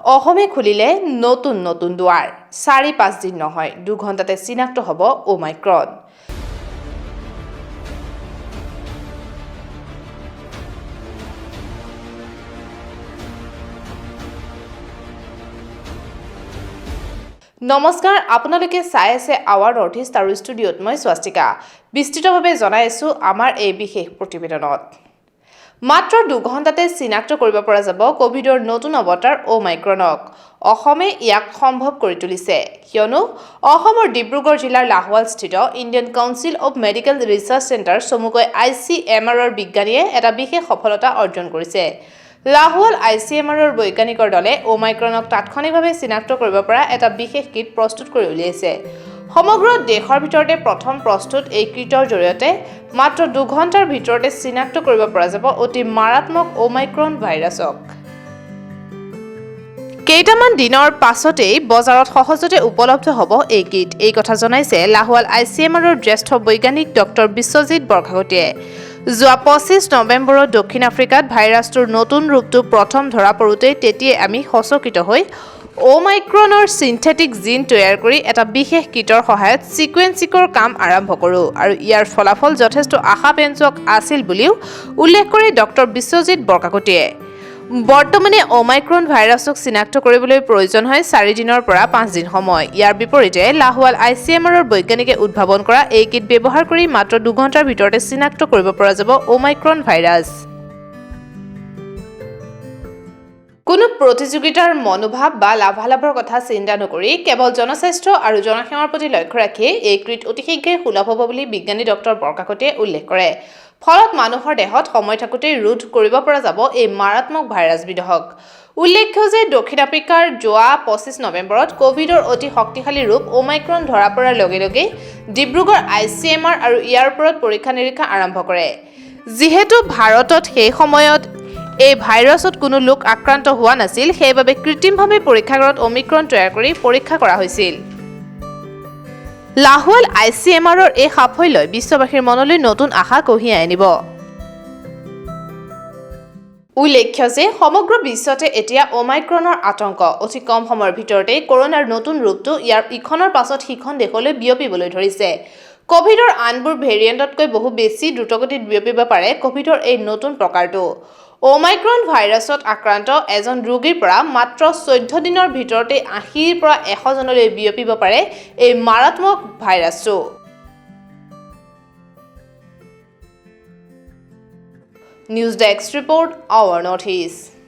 অসমে খুলিলে নতুন নতুন দুৱাৰ ৪-৫ দিন নহয় ২ ঘণ্টাতে চিনাক্ত হ'ব ওমাইক্ৰন। নমস্কাৰ, আপোনালোকে চাই আছে আৱাৰ নৰ্থ ইষ্ট আৰু ষ্টুডিঅ'ত মই স্বাস্তিকা। বিস্তৃতভাৱে জনাই আছো আমাৰ এই বিশেষ প্ৰতিবেদনত। মাত্ৰ ২ ঘণ্টাতে চিনাক্ত কৰিব পৰা যাব কোভিডৰ নতুন অৱতাৰ ওমাইক্ৰনক। অসমে ইয়াক সম্ভৱ কৰি তুলিছে, কিয়নো অসমৰ ডিব্ৰুগড় জিলাৰ লাহোৱালস্থিত Indian Council of Medical Research Centre চমুকৈ ICMRৰ বিজ্ঞানীয়ে এটা বিশেষ সফলতা অৰ্জন কৰিছে। লাহোৱাল ICMRৰ বৈজ্ঞানিকৰ দলে ওমাইক্ৰনক তাৎক্ষণিকভাৱে চিনাক্ত কৰিব পৰা এটা বিশেষ কিট প্ৰস্তুত কৰি উলিয়াইছে। সমগ্ৰ দেশৰ ভিতৰতে প্ৰথম প্ৰস্তুত এই কিটৰ জৰিয়তে মাত্ৰ ২ ঘণ্টাৰ ভিতৰতে চিনাক্ত কৰিব পৰা যাব অতি মাৰাত্মক ওমাইক্ৰন ভাইৰাছক। কেইটামান দিনৰ পাছতেই বজাৰত সহজতে উপলব্ধ হ'ব এই কিট। এই কথা জনাইছে লাহোৱাল ICMRৰ জ্যেষ্ঠ বৈজ্ঞানিক ডক্টৰ বিশ্বজিৎ বৰখাগতীয়ে। যোৱা ২৫ নৱেম্বৰত দক্ষিণ আফ্ৰিকাত ভাইৰাছটোৰ নতুন ৰূপটো প্ৰথম ধৰা পৰোঁতেই তেতিয়াই আমি সচকিত হৈ ওমাইক্ৰনৰ চিন্থেটিক জিন তৈয়াৰ কৰি এটা বিশেষ কিটৰ সহায়ত ছিকুৱেন্সিংৰ কাম আৰম্ভ কৰোঁ আৰু ইয়াৰ ফলাফল যথেষ্ট আশাব্যঞ্জক আছিল বুলিও উল্লেখ কৰি ডক্টৰ বিশ্বজিৎ বৰখাগতীয়ে। বৰ্তমানে ওমাইক্ৰন ভাইৰাছক চিনাক্ত কৰিবলৈ প্ৰয়োজন হয় ৪ দিনৰ পৰা ৫ দিন সময়। ইয়াৰ বিপৰীতে লাহোৱাল ICMRৰ বৈজ্ঞানিকে উদ্ভাৱন কৰা এই কিট ব্যৱহাৰ কৰি মাত্ৰ ২ ঘণ্টাৰ ভিতৰতে চিনাক্ত কৰিব পৰা যাব ওমাইক্ৰন ভাইৰাছ। কোনো প্ৰতিযোগিতাৰ মনোভাৱ বা লাভালাভৰ কথা চিন্তা নকৰি কেৱল জনস্বাস্থ্য আৰু জনসেৱাৰ প্ৰতি লক্ষ্য ৰাখি এই কিট অতি শীঘ্ৰেই সুলভ হ'ব বুলি বিজ্ঞানী ডক্টৰ বৰখাগতীয়ে উল্লেখ কৰে। ফলত মানুহৰ দেহত সময় থাকোঁতেই ৰোধ কৰিব পৰা যাব এই মাৰাত্মক ভাইৰাছ বিধক। উল্লেখ্য যে দক্ষিণ আফ্ৰিকাৰ যোৱা ২৫ নৱেম্বৰত কোভিডৰ অতি শক্তিশালী ৰূপ ওমাইক্ৰন ধৰা পৰাৰ লগে লগেই ডিব্ৰুগড় ICMR আৰু ইয়াৰ ওপৰত পৰীক্ষা নিৰীক্ষা আৰম্ভ কৰে। যিহেতু ভাৰতত সেই সময়ত এই ভাইৰাছত কোনো লোক আক্ৰান্ত হোৱা নাছিল, সেইবাবে কৃত্ৰিমভাৱে পৰীক্ষাগাৰত ওমিক্ৰন তৈয়াৰ কৰি পৰীক্ষা কৰা হৈছিল। লাহোৱাল ICMRৰ এই সাফল্যই বিশ্ববাসীৰ মনলৈ নতুন আশা কঢ়িয়াই আনিব। উল্লেখ্য যে সমগ্ৰ বিশ্বতে এতিয়া ওমাইক্ৰনৰ আতংক। অতি কম সময়ৰ ভিতৰতে কৰোনাৰ নতুন ৰূপটো ইয়াৰ ইখনৰ পাছত সিখন দেশলৈ বিয়পিবলৈ ধৰিছে। কোভিডৰ আনবোৰ ভেৰিয়েণ্টতকৈ বহু বেছি দ্ৰুতগতিত বিয়পিব পাৰে কোভিডৰ এই নতুন প্ৰকাৰটো। ওমাইক্ৰন ভাইৰাছত আক্ৰান্ত এজন ৰোগীৰ পৰা মাত্ৰ ১৪ দিনৰ ভিতৰতে ৮০ৰ পৰা ১০০ জনলৈ বিয়পিব পাৰে এই মাৰাত্মক ভাইৰাছটো। News desk report our North east.